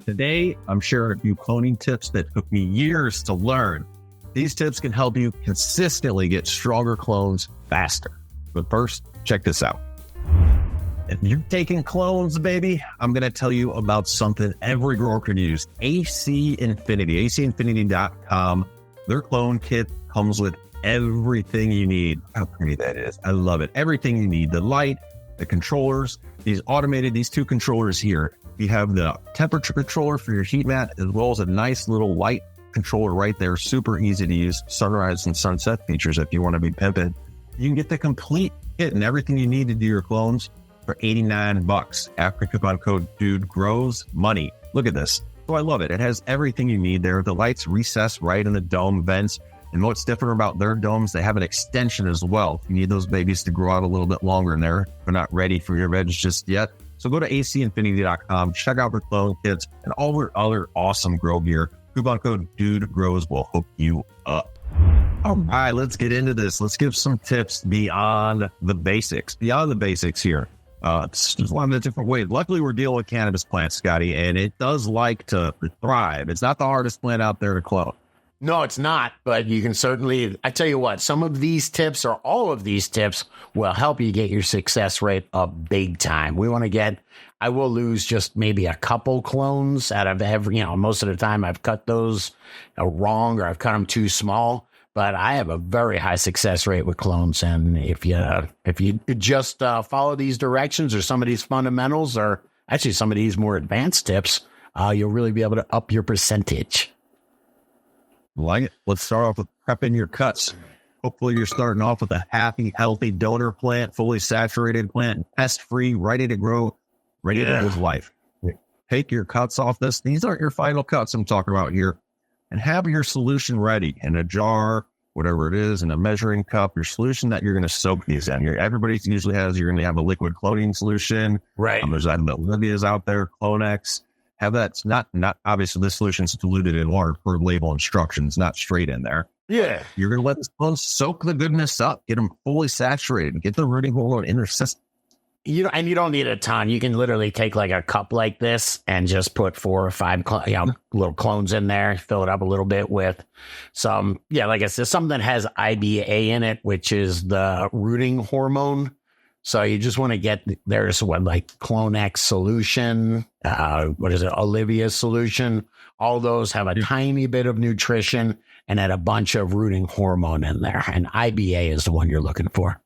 Today, I'm sharing a few cloning tips that took me years to learn. These tips can help you consistently get stronger clones faster. But first, check this out. If you're taking clones, baby, I'm going to tell you about something every grower can use. AC Infinity, acinfinity.com. Their clone kit comes with everything you need. How pretty that is. I love it. Everything you need. The light, the controllers, these two controllers here. You have the temperature controller for your heat mat, as well as a nice little light controller right there. Super easy to use. Sunrise and sunset features if you want to be pimping. You can get the complete kit and everything you need to do your clones for $89 after coupon code Dude Grows Money. Look at this. So I love it. It has everything you need there. The lights recess right in the dome vents. And what's different about their domes, they have an extension as well. You need those babies to grow out a little bit longer in there. They're not ready for your veg just yet. So go to acinfinity.com, check out their clone kits and all their other awesome grow gear. Coupon code Dude Grows will hook you up. All right, let's get into this. Let's give some tips beyond the basics. Beyond the basics here. It's just one of the different ways. Luckily, we're dealing with cannabis plants, Scotty, and it does like to thrive. It's not the hardest plant out there to clone. No, it's not, but you can certainly, I tell you what, some of these tips or all of these tips will help you get your success rate up big time. I will lose just maybe a couple clones out of every, most of the time I've cut those wrong or I've cut them too small, but I have a very high success rate with clones. And if you just follow these directions or some of these fundamentals or actually some of these more advanced tips, you'll really be able to up your percentage. Like it. Let's start off with prepping your cuts. Hopefully you're starting off with a happy, healthy donor plant, fully saturated plant, pest-free, ready to grow, ready to live life. Take your cuts off this. These aren't your final cuts I'm talking about here. And have your solution ready in a jar, whatever it is, in a measuring cup, your solution that you're going to soak these in. Everybody usually has, you're going to have a liquid cloning solution. Right. There's Olivia's out there, Clonex. Have that, not obviously this solution's diluted in water per label instructions, not straight in there. Yeah. You're going to let this clone soak the goodness up, get them fully saturated, get the rooting hormone in their system. And you don't need a ton. You can literally take like a cup like this and just put 4 or 5 little clones in there, fill it up a little bit with some, like I said, something that has IBA in it, which is the rooting hormone. So you just want to get, there's Clonex solution, Olivia's solution. All those have a tiny bit of nutrition and then a bunch of rooting hormone in there. And IBA is the one you're looking for.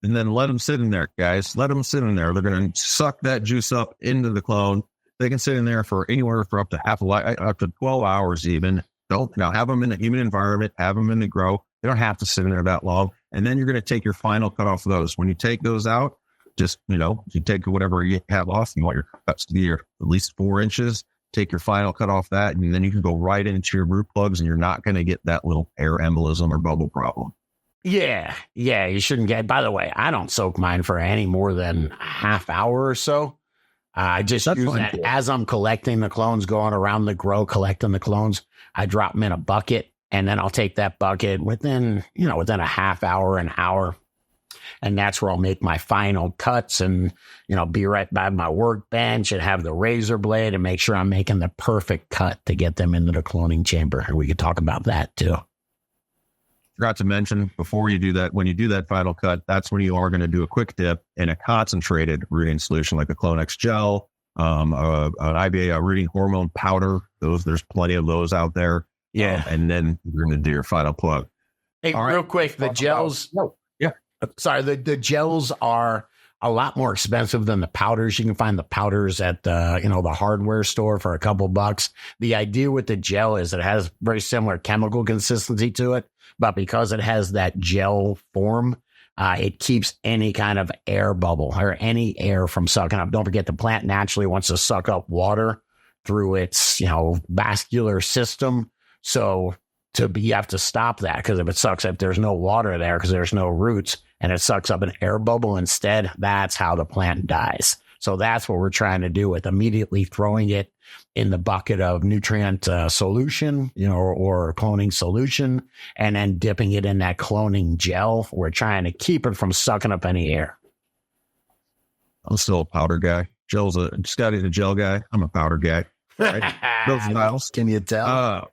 And then let them sit in there, guys. Let them sit in there. They're going to suck that juice up into the clone. They can sit in there for anywhere for up to up to 12 hours even. Have them in a humid environment, have them in the grow. They don't have to sit in there that long. And then you're going to take your final cut off of those. When you take those out, just, you take whatever you have off. You want your cuts to be at least 4 inches. Take your final cut off that. And then you can go right into your root plugs and you're not going to get that little air embolism or bubble problem. Yeah, you shouldn't get, by the way, I don't soak mine for any more than a half hour or so. I just use that as I'm collecting the clones, going around the grow, collecting the clones. I drop them in a bucket. And then I'll take that bucket within a half hour, an hour. And that's where I'll make my final cuts and, be right by my workbench and have the razor blade and make sure I'm making the perfect cut to get them into the cloning chamber. And we could talk about that too. Forgot to mention before you do that, when you do that final cut, that's when you are going to do a quick dip in a concentrated rooting solution like a Clonex gel, an IBA, a rooting hormone powder. There's plenty of those out there. Yeah. And then you're going to do your final plug. Hey, real quick, the gels. The gels are a lot more expensive than the powders. You can find the powders at the hardware store for a couple bucks. The idea with the gel is it has very similar chemical consistency to it, but because it has that gel form, it keeps any kind of air bubble or any air from sucking up. Don't forget, the plant naturally wants to suck up water through its vascular system. So you have to stop that, because if there's no water there because there's no roots and it sucks up an air bubble instead, that's how the plant dies. So that's what we're trying to do with immediately throwing it in the bucket of nutrient solution, or cloning solution, and then dipping it in that cloning gel. We're trying to keep it from sucking up any air. I'm still a powder guy. Scotty's a gel guy. I'm a powder guy. Right? Those styles. Can you tell?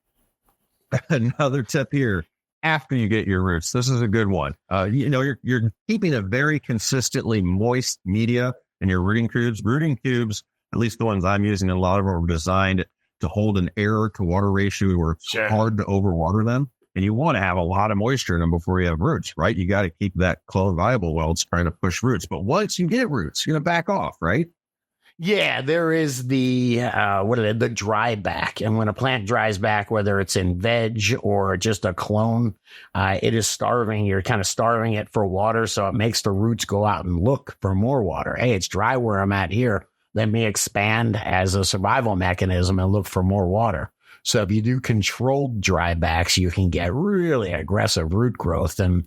Another tip here. After you get your roots, this is a good one. You're keeping a very consistently moist media in your rooting cubes. Rooting cubes, at least the ones I'm using, a lot of them are designed to hold an air to water ratio where it's hard to overwater them. And you want to have a lot of moisture in them before you have roots, right? You got to keep that clone viable while it's trying to push roots. But once you get roots, you're going to back off, right? Yeah, there is the dry back. And when a plant dries back, whether it's in veg or just a clone, it is starving. You're kind of starving it for water. So it makes the roots go out and look for more water. Hey, it's dry where I'm at here. Let me expand as a survival mechanism and look for more water. So if you do controlled drybacks, you can get really aggressive root growth. And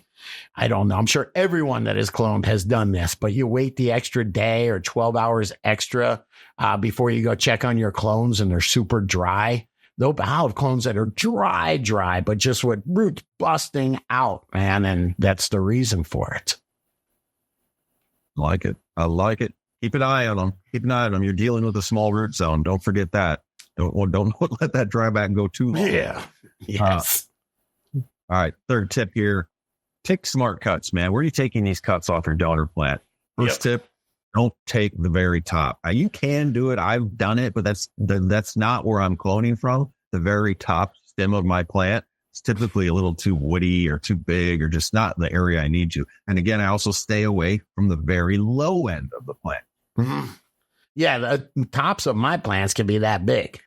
I don't know, I'm sure everyone that is cloned has done this, but you wait the extra day or 12 hours extra before you go check on your clones and they're super dry. They'll have clones that are dry, but just with roots busting out, man. And that's the reason for it. I like it. Keep an eye on them. You're dealing with a small root zone. Don't forget that. Don't let that dryback go too long. Yeah. Yes. All right. Third tip here. Take smart cuts, man. Where are you taking these cuts off your donor plant? First tip, don't take the very top. You can do it. I've done it, but that's not where I'm cloning from. The very top stem of my plant. It's typically a little too woody or too big or just not the area I need to. And again, I also stay away from the very low end of the plant. Mm-hmm. Yeah, the tops of my plants can be that big.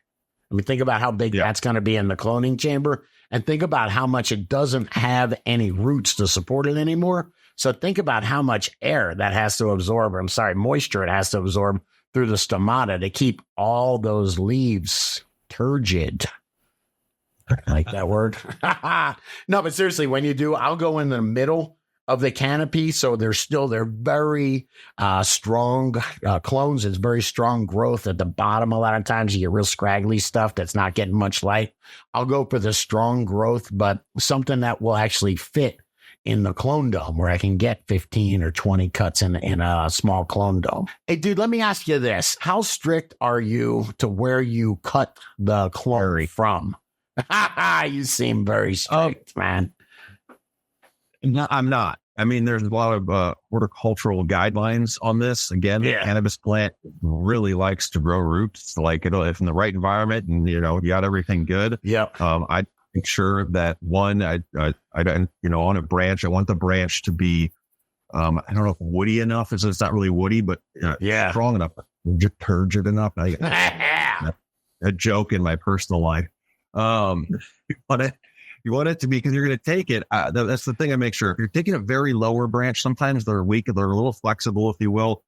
I mean, think about how big that's going to be in the cloning chamber, and think about how much it doesn't have any roots to support it anymore. So think about how much air that has to absorb, moisture it has to absorb through the stomata to keep all those leaves turgid. I like that word. No, but seriously, when you do, I'll go in the middle of the canopy. So they're very strong clones. It's very strong growth at the bottom. A lot of times you get real scraggly stuff that's not getting much light. I'll go for the strong growth, but something that will actually fit in the clone dome where I can get 15 or 20 cuts in a small clone dome. Hey, dude, let me ask you this. How strict are you to where you cut the clone from? You seem very strict, man. No, I'm not. I mean, there's a lot of horticultural guidelines on this. Again, the cannabis plant really likes to grow roots. Like if in the right environment and, you got everything good. Yep. I make sure that on a branch, I want the branch to be, I don't know if woody enough. It's not really woody, but strong enough, just turgid enough. A joke in my personal life. You want it to be, because you're going to take it. That's the thing I make sure. If you're taking a very lower branch, sometimes they're weak. They're a little flexible, if you will.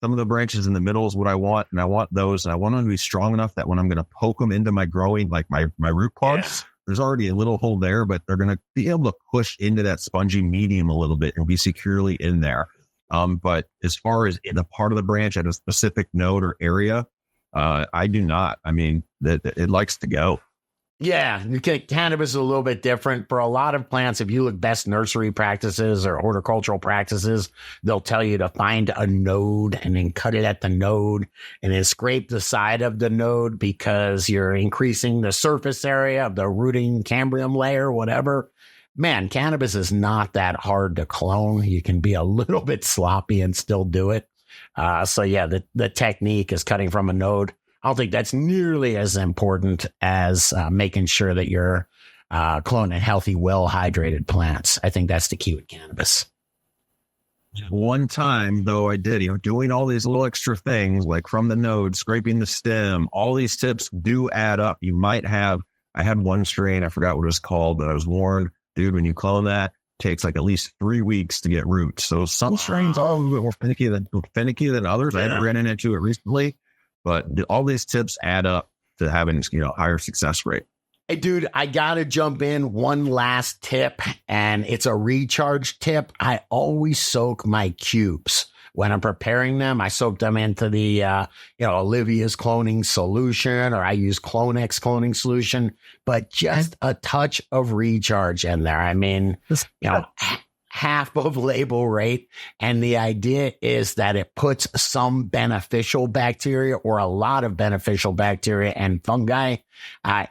Some of the branches in the middle is what I want. And I want those. And I want them to be strong enough that when I'm going to poke them into my growing, like my root plugs, there's already a little hole there, but they're going to be able to push into that spongy medium a little bit and be securely in there. But as far as in a part of the branch at a specific node or area, I do not. I mean, it likes to go. Yeah, cannabis is a little bit different. For a lot of plants, if you look best nursery practices or horticultural practices, they'll tell you to find a node and then cut it at the node and then scrape the side of the node because you're increasing the surface area of the rooting cambium layer, whatever. Man, cannabis is not that hard to clone. You can be a little bit sloppy and still do it. The technique is cutting from a node. I don't think that's nearly as important as making sure that you're cloning healthy, well-hydrated plants. I think that's the key with cannabis. One time, though, I did, doing all these little extra things, like from the node, scraping the stem, all these tips do add up. I had one strain, I forgot what it was called, but I was warned, dude, when you clone that, it takes like at least 3 weeks to get roots. So some strains are a little bit more finicky than others. I haven't ran into it recently. But all these tips add up to having, higher success rate. Hey, dude, I got to jump in. One last tip, and it's a recharge tip. I always soak my cubes. When I'm preparing them, I soak them into the, Olivia's cloning solution, or I use CloneX cloning solution, but just a touch of recharge in there. I mean, half of label rate. And the idea is that it puts some beneficial bacteria or a lot of beneficial bacteria and fungi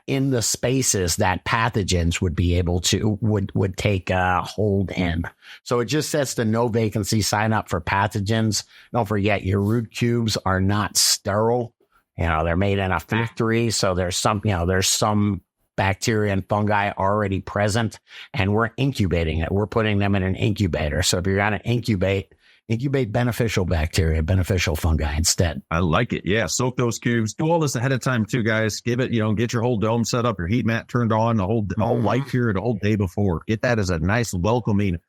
in the spaces that pathogens would be able to, would take hold in. So it just sets the no vacancy sign up for pathogens. Don't forget, your root cubes are not sterile. They're made in a factory. So there's some bacteria and fungi already present, and we're incubating it. We're putting them in an incubator. So if you're going to incubate beneficial bacteria, beneficial fungi instead. I like it. Yeah. Soak those cubes. Do all this ahead of time too, guys. Give it, get your whole dome set up, your heat mat turned on, the whole light here the whole day before. Get that as a nice welcoming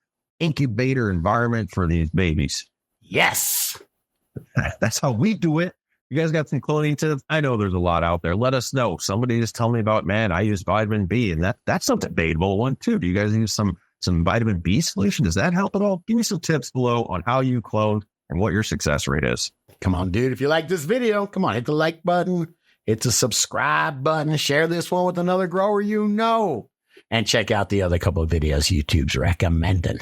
incubator environment for these babies. Yes. That's how we do it. You guys got some cloning tips? I know there's a lot out there. Let us know. Somebody just tell me about, man, I use vitamin B, and that's a debatable one too. Do you guys use some vitamin B solution? Does that help at all? Give me some tips below on how you clone and what your success rate is. Come on, dude. If you like this video, come on, hit the like button, hit the subscribe button, share this one with another grower and check out the other couple of videos YouTube's recommending.